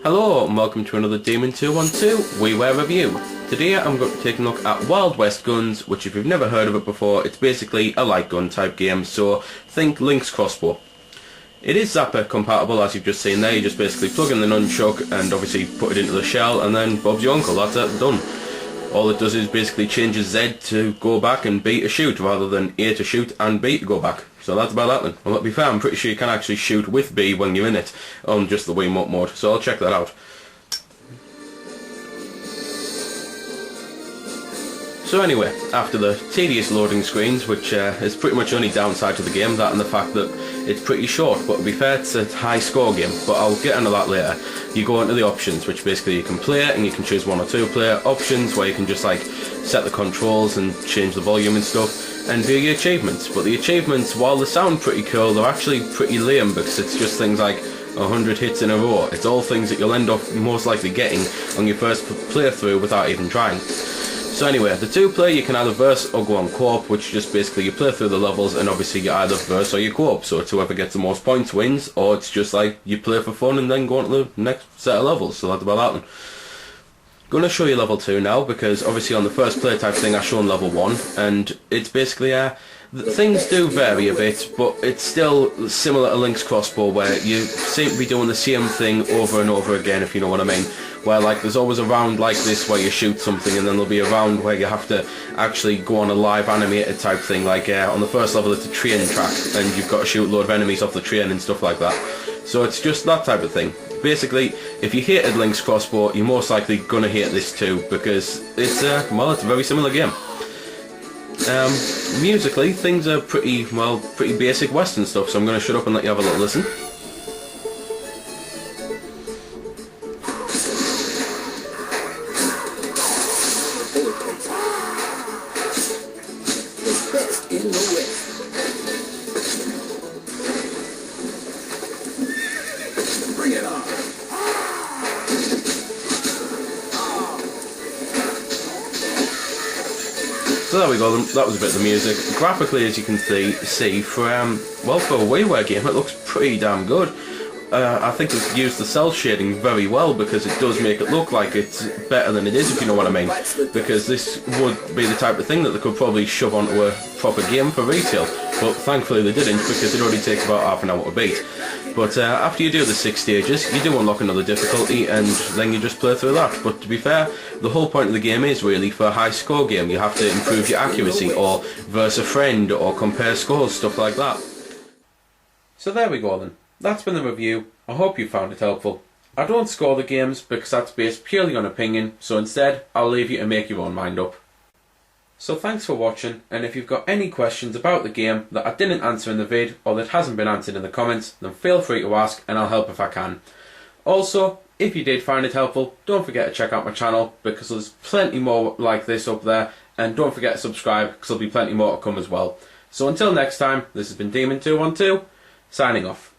Hello and welcome to another Demon 212 Wii Ware review. Today I'm going to be taking a look at Wild West Guns, which if you've never heard of it before, it's basically a light gun type game, so think Link's crossbow. It is Zapper compatible, as you've just seen there. You just basically plug in the nunchuck and obviously put it into the shell, and then Bob's your uncle. That's it, done. All it does is basically changes Z to go back and B to shoot, rather than A to shoot and B to go back. So that's about that then. Well, to be fair, I'm pretty sure you can actually shoot with B when you're in it on just the Wiimote mode, so I'll check that out. So anyway, after the tedious loading screens, which is pretty much the only downside to the game, that and the fact that it's pretty short, but to be fair, it's a high score game, but I'll get into that later. You go into the options, which basically you can play it, and you can choose 1 or 2 player options, where you can just like set the controls and change the volume and stuff, and view your achievements. But the achievements, while they sound pretty cool, they're actually pretty lame, because it's just things like 100 hits in a row. It's all things that you'll end up most likely getting on your first playthrough without even trying. So anyway, the 2-player you can either verse or go on co-op, which just basically you play through the levels and obviously you either verse or you co-op, so it's whoever gets the most points wins, or it's just like you play for fun and then go on to the next set of levels, so that's about that one. Going to show you level 2 now, because obviously on the first play type thing I've shown level 1, and it's basically things do vary a bit, but it's still similar to Link's crossbow, where you seem to be doing the same thing over and over again, if you know what I mean. Where like there's always a round like this where you shoot something, and then there'll be a round where you have to actually go on a live animated type thing, like on the first level it's a train track and you've got to shoot a load of enemies off the train and stuff like that. So it's just that type of thing. Basically, if you hated Link's crossbow, you're most likely gonna hate this too, because it's well, it's a very similar game. Musically, things are pretty basic Western stuff, so I'm gonna shut up and let you have a little listen. In the West. Bring it on. So there we go, that was a bit of the music. Graphically, as you can see for well, for a Wii Ware game, it looks pretty damn good. I think it's used the cell shading very well, because it does make it look like it's better than it is, if you know what I mean. Because this would be the type of thing that they could probably shove onto a proper game for retail, but thankfully they didn't, because it only takes about half an hour to beat. But after you do the 6 stages, you do unlock another difficulty, and then you just play through that. But to be fair, the whole point of the game is really for a high score game. You have to improve your accuracy, or verse a friend, or compare scores, stuff like that. So there we go then. That's been the review. I hope you found it helpful. I don't score the games because that's based purely on opinion, so instead I'll leave you to make your own mind up. So thanks for watching, and if you've got any questions about the game that I didn't answer in the vid, or that hasn't been answered in the comments, then feel free to ask and I'll help if I can. Also, if you did find it helpful, don't forget to check out my channel, because there's plenty more like this up there, and don't forget to subscribe because there'll be plenty more to come as well. So until next time, this has been Demon212, signing off.